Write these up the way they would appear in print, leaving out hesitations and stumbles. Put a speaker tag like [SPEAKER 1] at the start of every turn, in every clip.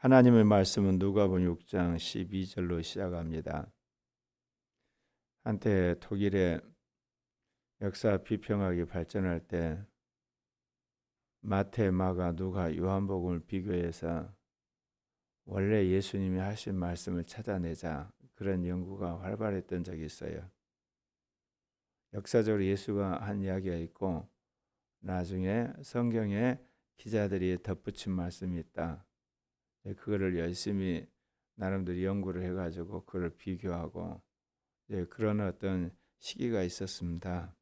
[SPEAKER 1] 하나님의 말씀은 누가복음 6장 12절로 시작합니다. 한때 독일의 역사 비평학이 발전할 때 마태, 마가, 누가, 요한복음을 비교해서 원래 예수님이 하신 말씀을 찾아내자 그런 연구가 활발했던 적이 있어요. 역사적으로 예수가 한 이야기가 있고 나중에 성경에 기자들이 덧붙인 말씀이 있다. 그거를 열심히 나름대로 연구를 해가지고 그걸 비교하고 그런 어떤 시기가 있었습니다.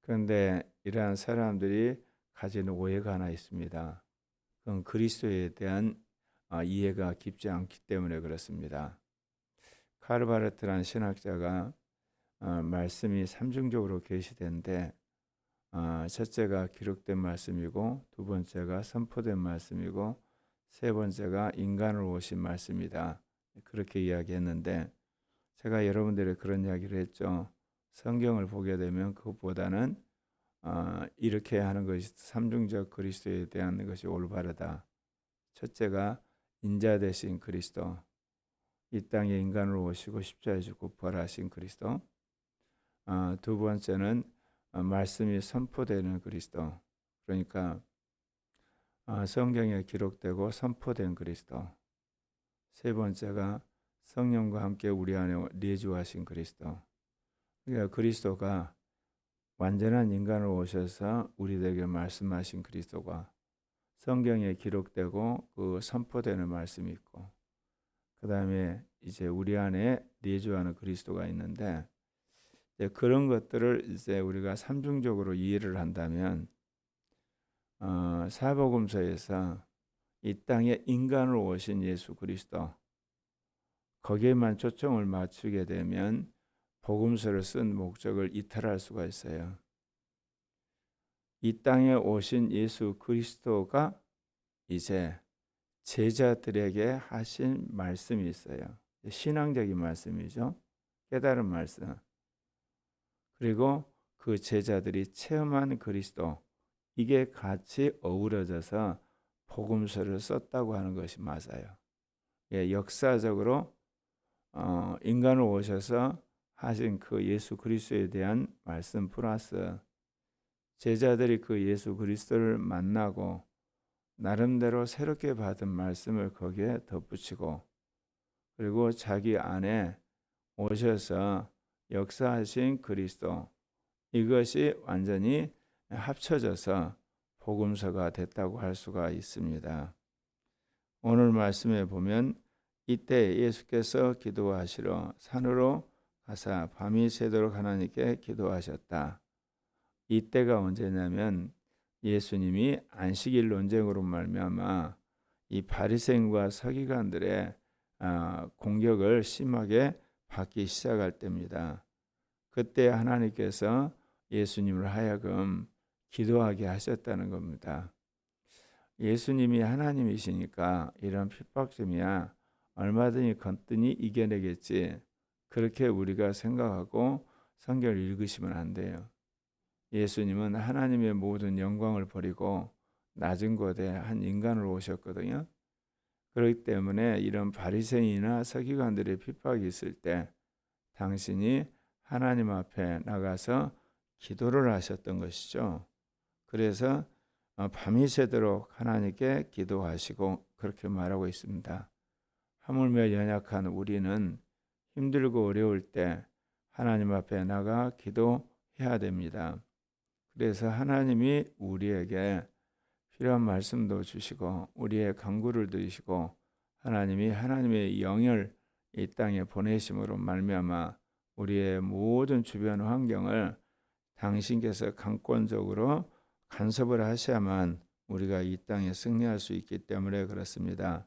[SPEAKER 1] 그런데 이러한 사람들이 가지는 오해가 하나 있습니다. 그건 그리스도에 대한 이해가 깊지 않기 때문에 그렇습니다. 카르바르트라는 신학자가 말씀이 삼중적으로 계시되는데 첫째가 기록된 말씀이고 두 번째가 선포된 말씀이고 세 번째가 인간으로 오신 말씀이다. 그렇게 이야기했는데 제가 여러분들의 그런 이야기를 했죠. 성경을 보게 되면 그것보다는 이렇게 하는 것이 삼중적 그리스도에 대한 것이 올바르다. 첫째가 인자 되신 그리스도, 이 땅에 인간으로 오시고 십자가에 죽고 부활하신 그리스도. 두 번째는 말씀이 선포되는 그리스도. 그러니까 성경에 기록되고 선포된 그리스도. 세 번째가 성령과 함께 우리 안에 내주하신 그리스도. 그러니까 그리스도가 완전한 인간으로 오셔서 우리에게 말씀하신 그리스도가 성경에 기록되고 그 선포되는 말씀이 있고 그 다음에 이제 우리 안에 내주하는 그리스도가 있는데 그런 것들을 이제 우리가 삼중적으로 이해를 한다면 사복음서에서 이 땅에 인간으로 오신 예수 그리스도 거기에만 초점을 맞추게 되면 복음서를 쓴 목적을 이탈할 수가 있어요. 이 땅에 오신 예수 그리스도가 이제 제자들에게 하신 말씀이 있어요. 신앙적인 말씀이죠. 깨달은 말씀. 그리고 그 제자들이 체험한 그리스도 이게 같이 어우러져서 복음서를 썼다고 하는 것이 맞아요. 역사적으로 인간으로 오셔서 하신 그 예수 그리스도에 대한 말씀 플러스 제자들이 그 예수 그리스도를 만나고 나름대로 새롭게 받은 말씀을 거기에 덧붙이고 그리고 자기 안에 오셔서 역사하신 그리스도 이것이 완전히 합쳐져서 복음서가 됐다고 할 수가 있습니다. 오늘 말씀에 보면 이때 예수께서 기도하시러 산으로 가사 밤이 새도록 하나님께 기도하셨다. 이때가 언제냐면 예수님이 안식일 논쟁으로 말미암아 이 바리새인과 서기관들의 공격을 심하게 받기 시작할 때입니다. 그때 하나님께서 예수님을 하여금 기도하게 하셨다는 겁니다. 예수님이 하나님이시니까 이런 핍박점이야 얼마든지 건ጥ니 이겨내겠지. 그렇게 우리가 생각하고 성경을 읽으시면 안 돼요. 예수님은 하나님의 모든 영광을 버리고 낮은 곳에 한 인간으로 오셨거든요. 그렇기 때문에 이런 바리새인이나 서기관들의 핍박이 있을 때 당신이 하나님 앞에 나가서 기도를 하셨던 것이죠. 그래서 밤이 새도록 하나님께 기도하시고 그렇게 말하고 있습니다. 하물며 연약한 우리는 힘들고 어려울 때 하나님 앞에 나가 기도해야 됩니다. 그래서 하나님이 우리에게 필요한 말씀도 주시고 우리의 간구를 들으시고 하나님이 하나님의 영을 이 땅에 보내심으로 말미암아 우리의 모든 주변 환경을 당신께서 강권적으로 간섭을 하셔야만 우리가 이 땅에 승리할 수 있기 때문에 그렇습니다.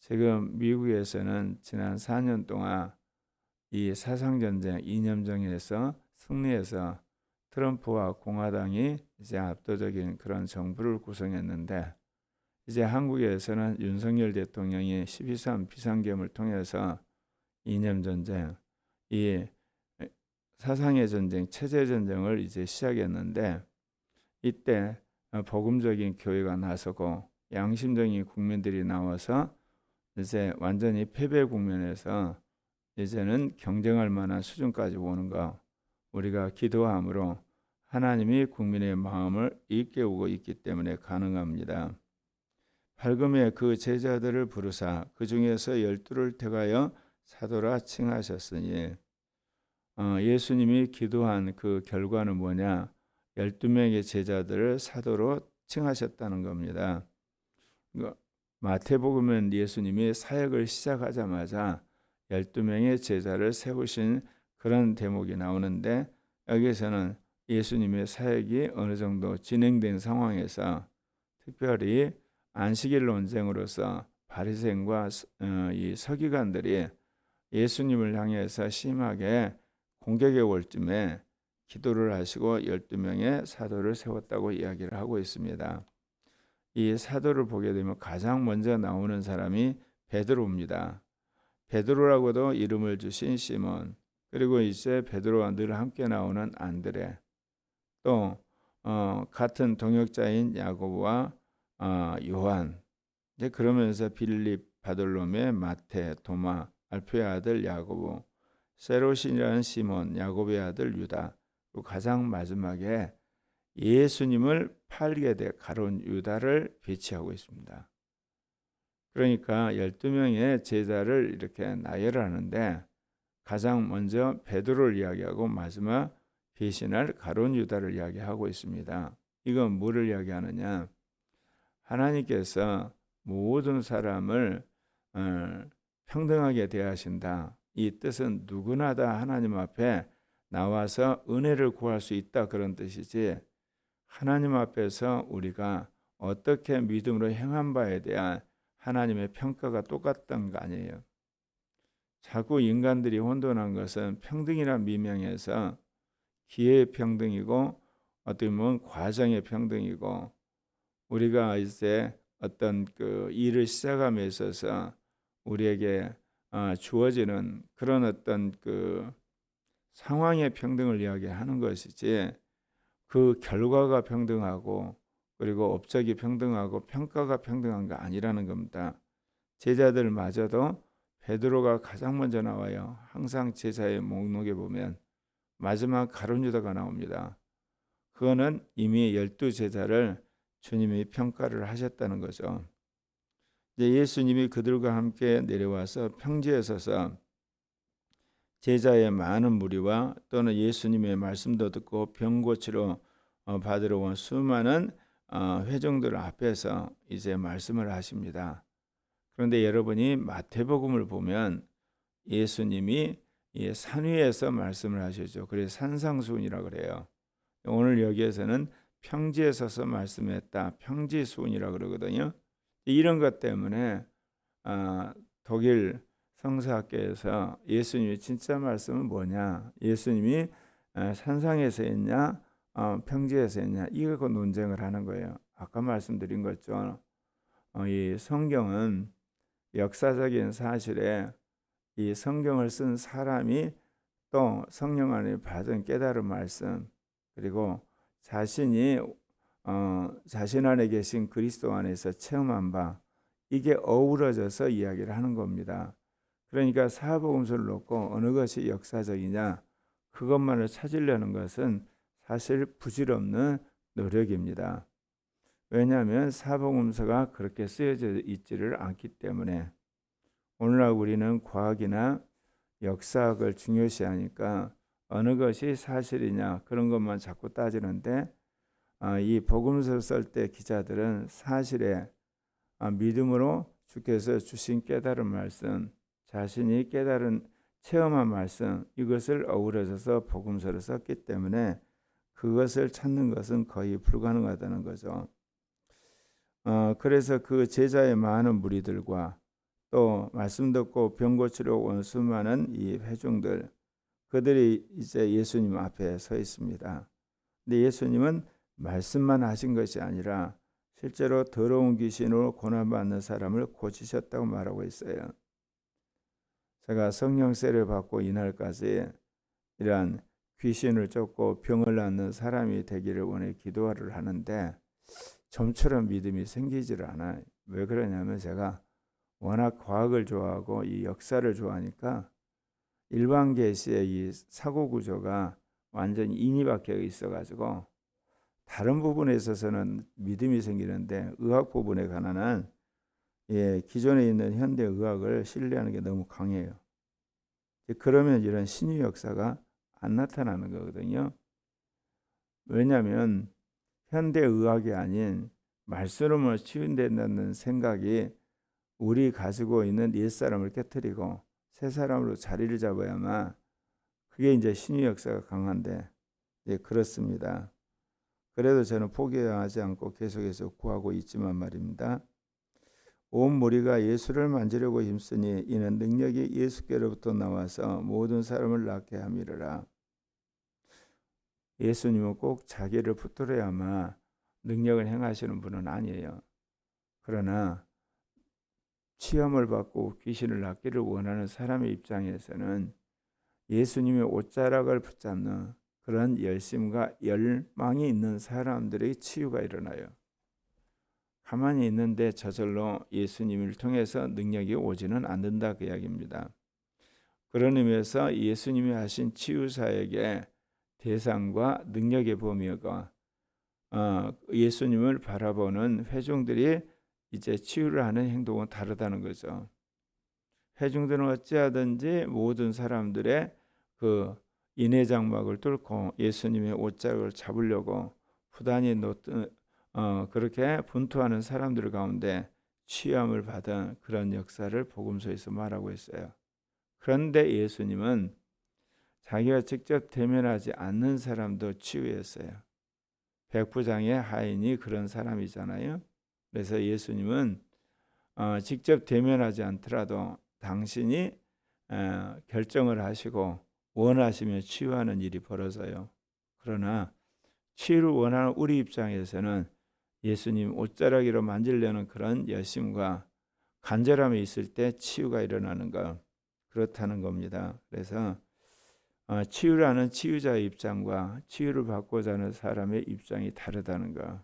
[SPEAKER 1] 지금 미국에서는 지난 4년 동안 이 사상전쟁 이념정에서 승리해서 트럼프와 공화당이 이제 압도적인 그런 정부를 구성했는데 이제 한국에서는 윤석열 대통령이 12.3 비상계엄을 통해서 이념전쟁, 이 사상의 전쟁, 체제 전쟁을 이제 시작했는데 이때 복음적인 교회가 나서고 양심적인 국민들이 나와서 이제 완전히 패배 국면에서 이제는 경쟁할 만한 수준까지 오는 거, 우리가 기도함으로 하나님이 국민의 마음을 일깨우고 있기 때문에 가능합니다. 팔금에 그 제자들을 부르사 그 중에서 12를 택하여 사도라 칭하셨으니, 예수님이 기도한 그 결과는 뭐냐? 12명의 제자들을 사도로 칭하셨다는 겁니다. 마태복음은 예수님이 사역을 시작하자마자 12명의 제자를 세우신 그런 대목이 나오는데, 여기서는 예수님의 사역이 어느 정도 진행된 상황에서 특별히 안식일 논쟁으로서 바리새인과 이 서기관들이 예수님을 향해서 심하게 공격해 올 쯤에 기도를 하시고 12명의 사도를 세웠다고 이야기를 하고 있습니다. 이 사도를 보게 되면 가장 먼저 나오는 사람이 베드로입니다. 베드로라고도 이름을 주신 시몬, 그리고 이제 베드로와 늘 함께 나오는 안드레, 또 같은 동역자인 야고보와 요한, 이제 그러면서 빌립, 바돌로메, 마태, 도마, 알페의 아들 야고보, 세롯이라는 시몬, 야고보의 아들 유다, 그리고 가장 마지막에 예수님을 팔게 돼 가룟 유다를 배치하고 있습니다. 그러니까 12명의 제자를 이렇게 나열하는데 가장 먼저 베드로를 이야기하고 마지막 배신할 가룟 유다를 이야기하고 있습니다. 이건 뭐를 이야기하느냐? 하나님께서 모든 사람을 평등하게 대하신다. 이 뜻은 누구나 다 하나님 앞에 나와서 은혜를 구할 수 있다, 그런 뜻이지, 하나님 앞에서 우리가 어떻게 믿음으로 행한 바에 대한 하나님의 평가가 똑같다는 거 아니에요. 자꾸 인간들이 혼돈한 것은 평등이란 미명에서 기회의 평등이고 어떻게 보면 과정의 평등이고, 우리가 이제 어떤 그 일을 시작함에 있어서 우리에게 주어지는 그런 어떤 그 상황의 평등을 이야기하는 것이지, 그 결과가 평등하고 그리고 업적이 평등하고 평가가 평등한 거 아니라는 겁니다. 제자들마저도 베드로가 가장 먼저 나와요. 항상 제자의 목록에 보면 마지막 가룟 유다가 나옵니다. 그거는 이미 12제자를 주님이 평가를 하셨다는 거죠. 이제 예수님이 그들과 함께 내려와서 평지에 서서 제자의 많은 무리와 또는 예수님의 말씀도 듣고 병 고치러 받으러 온 수많은 회중들 앞에서 이제 말씀을 하십니다. 그런데 여러분이 마태복음을 보면 예수님이 산 위에서 말씀을 하시죠. 그래서 산상수훈이라고 그래요. 오늘 여기에서는 평지에 서서 말씀했다, 평지수훈이라고 그러거든요. 이런 것 때문에 독일 성서학계에서 예수님의 진짜 말씀은 뭐냐, 예수님이 산상에서 했냐 평지에서 했냐, 이거 갖고 논쟁을 하는 거예요. 아까 말씀드린 것처럼 이 성경은 역사적인 사실에 이 성경을 쓴 사람이 또 성령 안에 받은 깨달은 말씀, 그리고 자신이 자신 안에 계신 그리스도 안에서 체험한 바, 이게 어우러져서 이야기를 하는 겁니다. 그러니까 사복음서를 놓고 어느 것이 역사적이냐, 그것만을 찾으려는 것은 사실 부질없는 노력입니다. 왜냐하면 사복음서가 그렇게 쓰여져 있지를 않기 때문에. 오늘날 우리는 과학이나 역사학을 중요시하니까 어느 것이 사실이냐 그런 것만 자꾸 따지는데, 이 복음서를 쓸 때 기자들은 사실에 믿음으로 주께서 주신 깨달은 말씀, 자신이 깨달은 체험한 말씀, 이것을 어우러져서 복음서를 썼기 때문에 그것을 찾는 것은 거의 불가능하다는 거죠. 그래서 그 제자의 많은 무리들과 또 말씀 듣고 병 고치러 온 수많은 이 회중들, 그들이 이제 예수님 앞에 서 있습니다. 근데 예수님은 말씀만 하신 것이 아니라 실제로 더러운 귀신으로 고난받는 사람을 고치셨다고 말하고 있어요. 제가 성령세를 받고 이날까지 이러한 귀신을 쫓고 병을 낫는 사람이 되기를 원해 기도를 하는데, 좀처럼 믿음이 생기질 않아요. 왜 그러냐면 제가 워낙 과학을 좋아하고 이 역사를 좋아하니까 일반 계시의 이 사고 구조가 완전히 인이 박혀 있어가지고 다른 부분에 있어서는 믿음이 생기는데 의학 부분에 관한은 기존에 있는 현대 의학을 신뢰하는 게 너무 강해요. 그러면 이런 신유 역사가 안 나타나는 거거든요. 왜냐하면 현대 의학이 아닌 말씀으로 치유된다는 생각이 우리 가지고 있는 옛사람을 깨뜨리고 새 사람으로 자리를 잡아야만 그게 이제 신유 역사가 강한데 그렇습니다. 그래도 저는 포기하지 않고 계속해서 구하고 있지만 말입니다. 온 무리가 예수를 만지려고 힘쓰니 이는 능력이 예수께로부터 나와서 모든 사람을 낫게 함이라. 예수님은 꼭 자기를 붙들어야만 능력을 행하시는 분은 아니에요. 그러나 시험을 받고 귀신을 낫기를 원하는 사람의 입장에서는 예수님의 옷자락을 붙잡는 그런 열심과 열망이 있는 사람들의 치유가 일어나요. 가만히 있는데 저절로 예수님을 통해서 능력이 오지는 않는다 그 이야기입니다. 그런 의미에서 예수님이 하신 치유사역의 대상과 능력의 범위가 예수님을 바라보는 회중들이 이제 치유를 하는 행동은 다르다는 거죠. 회중들은 어찌하든지 모든 사람들의 그 인해장막을 뚫고 예수님의 옷자락을 잡으려고 부단히 그렇게 분투하는 사람들 가운데 취함을 받은 그런 역사를 복음서에서 말하고 있어요. 그런데 예수님은 자기가 직접 대면하지 않는 사람도 치유했어요. 백부장의 하인이 그런 사람이잖아요. 그래서 예수님은 직접 대면하지 않더라도 당신이 결정을 하시고 원하시면 치유하는 일이 벌어져요. 그러나 치유를 원하는 우리 입장에서는 예수님 옷자락으로 만지려는 그런 열심과 간절함이 있을 때 치유가 일어나는 것 그렇다는 겁니다. 그래서 치유라는 치유자의 입장과 치유를 받고자 하는 사람의 입장이 다르다는 것.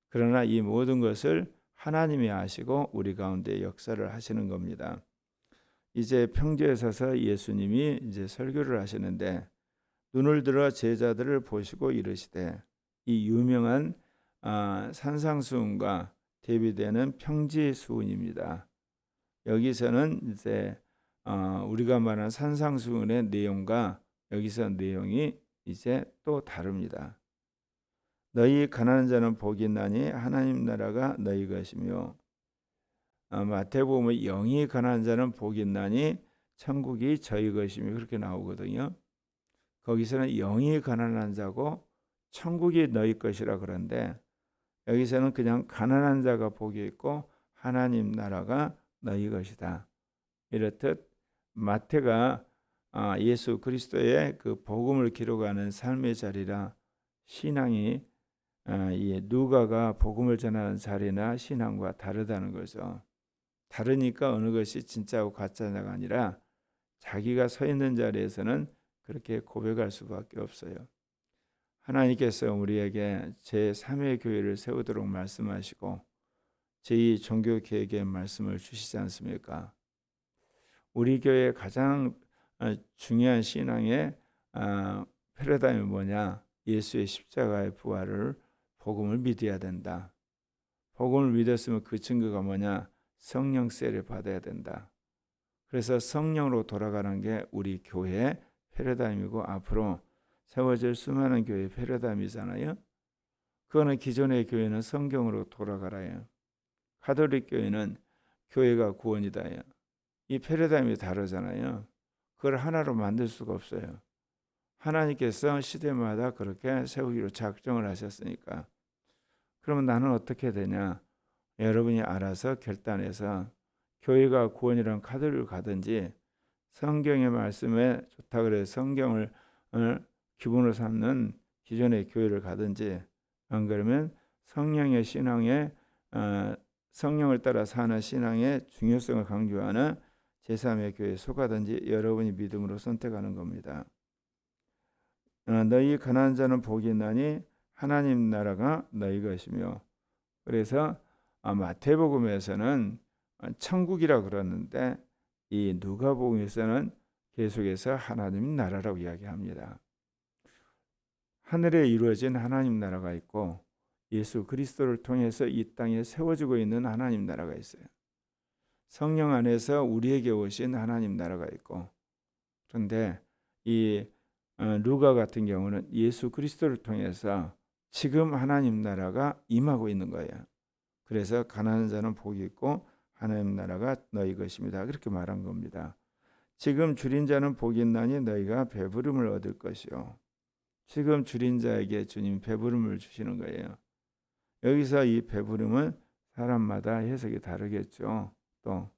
[SPEAKER 1] 그러나 이 모든 것을 하나님이 아시고 우리 가운데 역사를 하시는 겁니다. 이제 평지에 서서 예수님이 이제 설교를 하시는데 눈을 들어 제자들을 보시고 이르시되 이 유명한 산상수훈과 대비되는 평지수훈입니다. 여기서는 이제 우리가 말하는 산상수훈의 내용과 여기서 내용이 이제 또 다릅니다. 너희 가난한 자는 복이 있나니 하나님 나라가 너희 것이며 마태복음은 영이 가난한 자는 복이 있나니 천국이 저희 것이며 그렇게 나오거든요. 거기서는 영이 가난한 자고 천국이 너희 것이라 그러는데 여기서는 그냥 가난한 자가 복이 있고 하나님 나라가 너희 것이다. 이렇듯 마태가 예수 그리스도의 그 복음을 기록하는 삶의 자리라 신앙이 누가가 복음을 전하는 자리나 신앙과 다르다는 거죠. 다르니까 어느 것이 진짜고 가짜냐가 아니라 자기가 서 있는 자리에서는 그렇게 고백할 수밖에 없어요. 하나님께서 우리에게 제3의 교회를 세우도록 말씀하시고 제2 종교 계획의 말씀을 주시지 않습니까? 우리 교회의 가장 중요한 신앙의 패러다임이 뭐냐? 예수의 십자가의 부활을 복음을 믿어야 된다. 복음을 믿었으면 그 증거가 뭐냐? 성령 세례를 받아야 된다. 그래서 성령으로 돌아가는 게 우리 교회의 패러다임이고 앞으로 세워질 수많은 교회의 패러다임이잖아요. 그거는 기존의 교회는 성경으로 돌아가라요. 가톨릭 교회는 교회가 구원이다요. 이 패러다임이 다르잖아요. 그걸 하나로 만들 수가 없어요. 하나님께서 시대마다 그렇게 세우기로 작정을 하셨으니까. 그러면 나는 어떻게 되냐? 여러분이 알아서 결단해서 교회가 구원이란 카드를 가든지 성경의 말씀에 좋다 그래 성경을 기본으로 삼는 기존의 교회를 가든지 안 그러면 성령의 신앙에 성령을 따라 사는 신앙의 중요성을 강조하는 제3의 교회에 속하든지 여러분이 믿음으로 선택하는 겁니다. 너희 가난한 자는 복이 있나니 하나님 나라가 너희 것이며 그래서 마태복음에서는 천국이라 그러는데 이 누가복음에서는 계속해서 하나님 나라라고 이야기합니다. 하늘에 이루어진 하나님 나라가 있고 예수 그리스도를 통해서 이 땅에 세워지고 있는 하나님 나라가 있어요. 성령 안에서 우리에게 오신 하나님 나라가 있고, 그런데 이 루가 같은 경우는 예수 그리스도를 통해서 지금 하나님 나라가 임하고 있는 거예요. 그래서 가난한 자는 복이 있고 하나님 나라가 너희 것입니다. 그렇게 말한 겁니다. 지금 줄인 자는 복이 있나니 너희가 배부름을 얻을 것이요. 지금 줄인 자에게 주님 배부름을 주시는 거예요. 여기서 이 배부름은 사람마다 해석이 다르겠죠. 또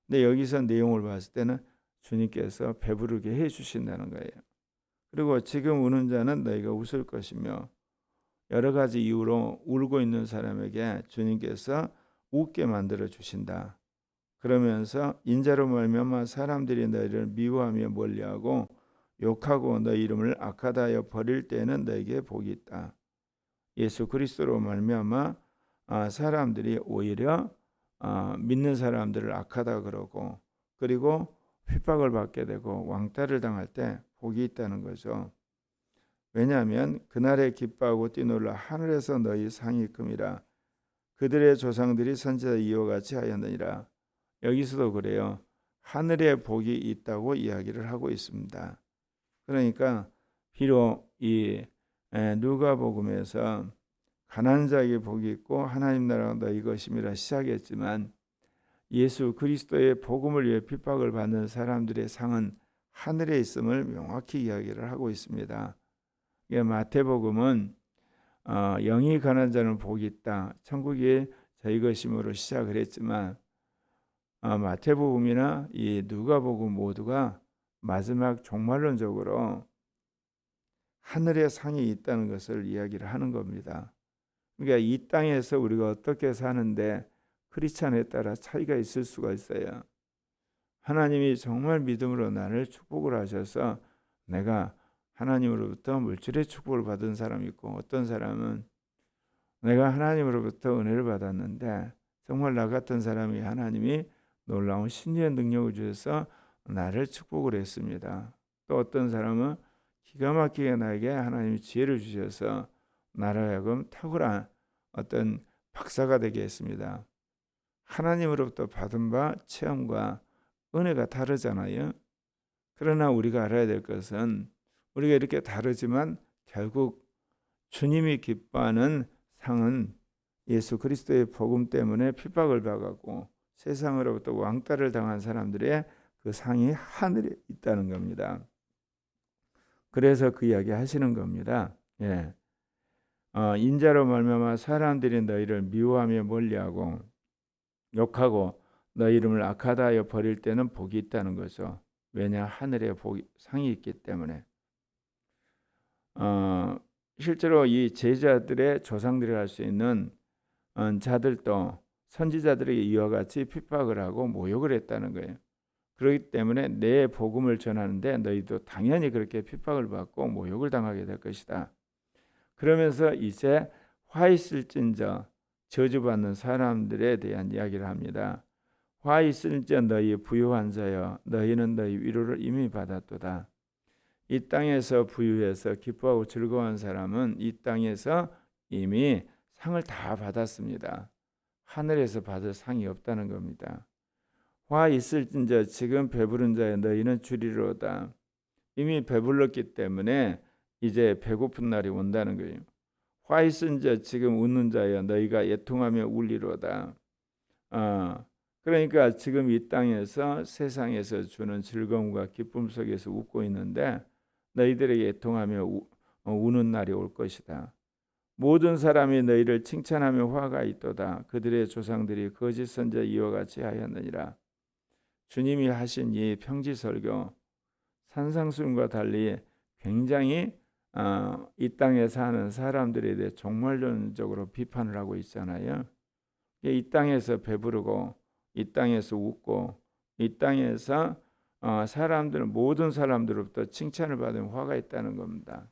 [SPEAKER 1] 근데 여기서 내용을 봤을 때는 주님께서 배부르게 해 주신다는 거예요. 그리고 지금 우는 자는 너희가 웃을 것이며, 여러 가지 이유로 울고 있는 사람에게 주님께서 웃게 만들어 주신다. 그러면서 인자로 말미암아 사람들이 너희를 미워하며 멀리하고 욕하고 너희 이름을 악하다 하여 버릴 때에는 너희에게 복이 있다. 예수 그리스도로 말미암아 사람들이 오히려 믿는 사람들을 악하다 그러고, 그리고 핍박을 받게 되고 왕따를 당할 때 복이 있다는 거죠. 왜냐하면 그날에 기뻐하고 뛰놀라 하늘에서 너희 상이 큼이라. 그들의 조상들이 선지자 이와 같이 하였느니라. 여기서도 그래요. 하늘에 복이 있다고 이야기를 하고 있습니다. 그러니까 비록 이 누가복음에서 가난한 자에게 복이 있고 하나님 나라가 너희 것임이라 시작했지만, 예수 그리스도의 복음을 위해 핍박을 받는 사람들의 상은 하늘에 있음을 명확히 이야기를 하고 있습니다. 마태복음은 영이 가난한 자는 복이 있다, 천국이 저희 것임으로 시작을 했지만, 마태복음이나 이 누가복음 모두가 마지막 종말론적으로 하늘에 상이 있다는 것을 이야기를 하는 겁니다. 그러니까 이 땅에서 우리가 어떻게 사는데 크리스찬에 따라 차이가 있을 수가 있어요. 하나님이 정말 믿음으로 나를 축복을 하셔서 내가 하나님으로부터 물질의 축복을 받은 사람이 있고, 어떤 사람은 내가 하나님으로부터 은혜를 받았는데 정말 나 같은 사람이 하나님이 놀라운 신비의 능력을 주셔서 나를 축복을 했습니다. 또 어떤 사람은 기가 막히게 나에게 하나님이 지혜를 주셔서 나로 하여금 탁월한 어떤 박사가 되게 했습니다. 하나님으로부터 받은 바 체험과 은혜가 다르잖아요. 그러나 우리가 알아야 될 것은 우리가 이렇게 다르지만 결국 주님이 기뻐하는 상은 예수 그리스도의 복음 때문에 핍박을 받았고 세상으로부터 왕따를 당한 사람들의 그 상이 하늘에 있다는 겁니다. 그래서 그 이야기 하시는 겁니다. 예. 인자로 말미암아 사람들이 너희를 미워하며 멀리하고 욕하고 너희 이름을 악하다 하여 버릴 때는 복이 있다는 거죠. 왜냐, 하늘에 상이 있기 때문에. 실제로 이 제자들의 조상들이 할 수 있는 자들도 선지자들에게 이와 같이 핍박을 하고 모욕을 했다는 거예요. 그렇기 때문에 내 복음을 전하는데 너희도 당연히 그렇게 핍박을 받고 모욕을 당하게 될 것이다. 그러면서 이제 화 있을진저 저주받는 사람들에 대한 이야기를 합니다. 화 있을진저 너희 부유한 자여 너희는 너희 위로를 이미 받았도다. 이 땅에서 부유해서 기뻐하고 즐거워한 사람은 이 땅에서 이미 상을 다 받았습니다. 하늘에서 받을 상이 없다는 겁니다. 화 있을진저 지금 배부른 자여 너희는 주리로다. 이미 배불렀기 때문에 이제 배고픈 날이 온다는 거예요. 화 있은저 지금 웃는 자여 너희가 애통하며 울리로다. 그러니까 지금 이 땅에서 세상에서 주는 즐거움과 기쁨 속에서 웃고 있는데 너희들에게 애통하며 우는 날이 올 것이다. 모든 사람이 너희를 칭찬하며 화가 있도다. 그들의 조상들이 거짓 선지자 이와 같이 하였느니라. 주님이 하신 이 평지설교, 산상수훈과 달리 굉장히 이 땅에 사는 사람들에 대해 종말론적으로 비판을 하고 있잖아요. 이 땅에서 배부르고 이 땅에서 웃고 이 땅에서 모든 사람들로부터 칭찬을 받은 화가 있다는 겁니다.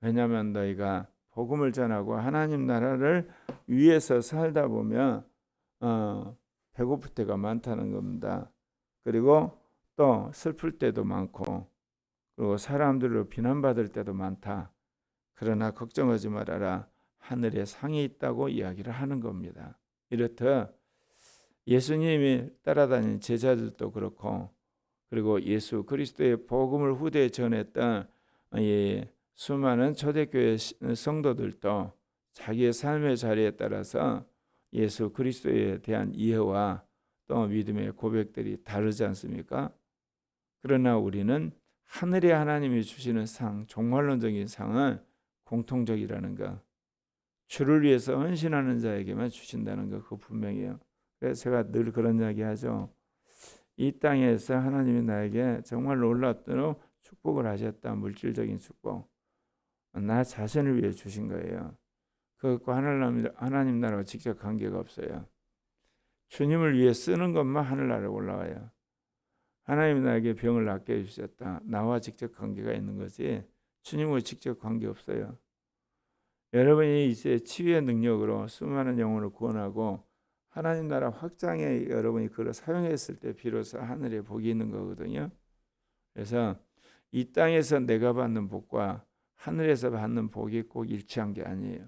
[SPEAKER 1] 왜냐하면 너희가 복음을 전하고 하나님 나라를 위해서 살다 보면 배고플 때가 많다는 겁니다. 그리고 또 슬플 때도 많고, 그리고 사람들로 비난받을 때도 많다. 그러나 걱정하지 말아라. 하늘에 상이 있다고 이야기를 하는 겁니다. 이렇듯 예수님이 따라다니는 제자들도 그렇고, 그리고 예수 그리스도의 복음을 후대에 전했던 이 수많은 초대교회 성도들도 자기의 삶의 자리에 따라서 예수 그리스도에 대한 이해와 또 믿음의 고백들이 다르지 않습니까? 그러나 우리는 하늘의 하나님이 주시는 상, 종말론적인 상은 공통적이라는 것, 주를 위해서 헌신하는 자에게만 주신다는 것, 그거 분명해요. 그래서 제가 늘 그런 이야기 하죠. 이 땅에서 하나님이 나에게 정말 놀랍도록 축복을 하셨다. 물질적인 축복, 나 자신을 위해 주신 거예요. 그것과 하나님 나라와 직접 관계가 없어요. 주님을 위해 쓰는 것만 하늘나라에 올라와요. 하나님이 나에게 병을 낫게 해주셨다. 나와 직접 관계가 있는 거지 주님과 직접 관계 없어요. 여러분이 이제 치유의 능력으로 수많은 영혼을 구원하고 하나님 나라 확장에 여러분이 그걸 사용했을 때 비로소 하늘에 복이 있는 거거든요. 그래서 이 땅에서 내가 받는 복과 하늘에서 받는 복이 꼭 일치한 게 아니에요.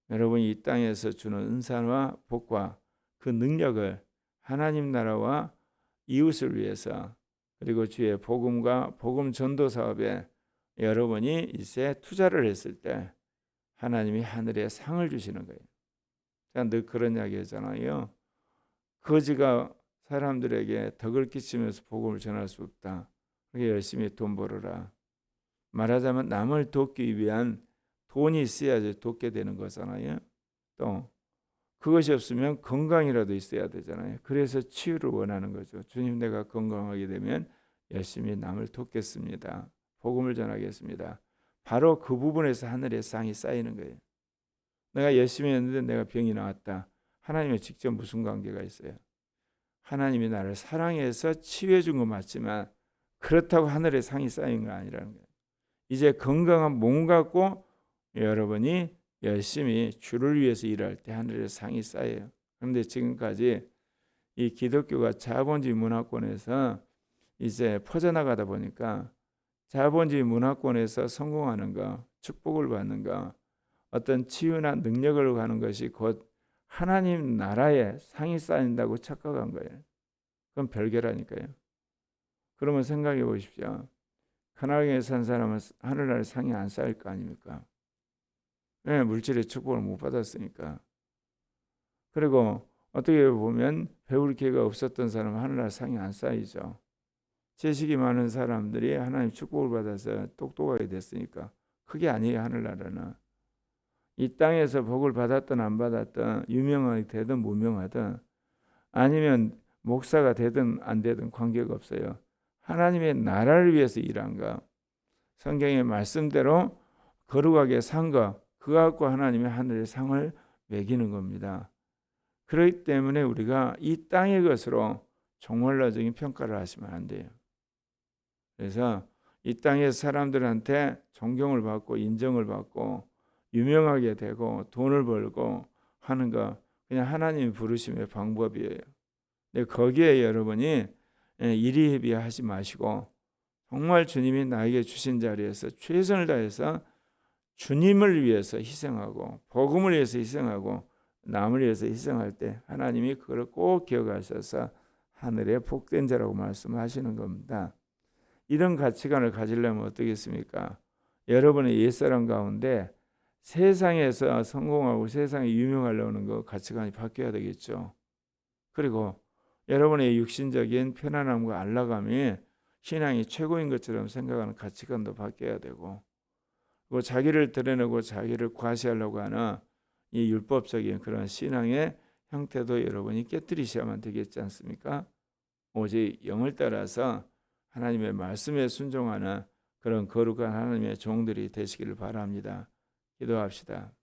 [SPEAKER 1] 여러분이 이 땅에서 주는 은사와 복과 그 능력을 하나님 나라와 이웃을 위해서, 그리고 주의 복음과 복음 전도 사업에 여러분이 이제 투자를 했을 때 하나님이 하늘에 상을 주시는 거예요. 제가 늘 그런 이야기 하잖아요. 거지가 사람들에게 덕을 끼치면서 복음을 전할 수 없다. 그렇게 열심히 돈 벌어라. 말하자면 남을 돕기 위한 돈이 있어야지 돕게 되는 거잖아요. 또 그것이 없으면 건강이라도 있어야 되잖아요. 그래서 치유를 원하는 거죠. 주님, 내가 건강하게 되면 열심히 남을 돕겠습니다. 복음을 전하겠습니다. 바로 그 부분에서 하늘의 상이 쌓이는 거예요. 내가 열심히 했는데 내가 병이 나왔다. 하나님과 직접 무슨 관계가 있어요? 하나님이 나를 사랑해서 치유해 준 건 맞지만 그렇다고 하늘의 상이 쌓인 거 아니라는 거예요. 이제 건강한 몸 갖고 여러분이 열심히 주를 위해서 일할 때 하늘의 상이 쌓여요. 그런데 지금까지 이 기독교가 자본주의 문화권에서 이제 퍼져나가다 보니까 자본주의 문화권에서 성공하는 거, 축복을 받는 거, 어떤 치유나 능력을 가는 것이 곧 하나님 나라에 상이 쌓인다고 착각한 거예요. 그건 별개라니까요. 그러면 생각해 보십시오. 가나안에 산 사람은 하늘나라에 상이 안 쌓일 거 아닙니까? 네, 물질의 축복을 못 받았으니까. 그리고 어떻게 보면 배울 기회가 없었던 사람은 하늘나라 상이 안 쌓이죠. 지식이 많은 사람들이 하나님 축복을 받아서 똑똑하게 됐으니까. 그게 아니에요. 하늘나라는 이 땅에서 복을 받았든 안 받았든, 유명하게 되든 무명하든, 아니면 목사가 되든 안 되든 관계가 없어요. 하나님의 나라를 위해서 일한 거, 성경의 말씀대로 거룩하게 산 거, 그거 갖고 하나님의 하늘의 상을 매기는 겁니다. 그렇기 때문에 우리가 이 땅의 것으로 종말론적인 평가를 하시면 안 돼요. 그래서 이 땅의 사람들한테 존경을 받고 인정을 받고 유명하게 되고 돈을 벌고 하는 거 그냥 하나님이 부르심의 방법이에요. 근데 거기에 여러분이 일희일비하지 마시고 정말 주님이 나에게 주신 자리에서 최선을 다해서 주님을 위해서 희생하고 복음을 위해서 희생하고 남을 위해서 희생할 때 하나님이 그걸 꼭 기억하셔서 하늘의 복된 자라고 말씀하시는 겁니다. 이런 가치관을 가지려면 어떻겠습니까? 여러분의 옛사람 가운데 세상에서 성공하고 세상에 유명하려는 거 가치관이 바뀌어야 되겠죠. 그리고 여러분의 육신적인 편안함과 안락함이 신앙이 최고인 것처럼 생각하는 가치관도 바뀌어야 되고, 그리고 자기를 드러내고 자기를 과시하려고 하는 이 율법적인 그런 신앙의 형태도 여러분이 깨뜨리셔야만 되겠지 않습니까? 오직 영을 따라서 하나님의 말씀에 순종하는 그런 거룩한 하나님의 종들이 되시기를 바랍니다. 기도합시다.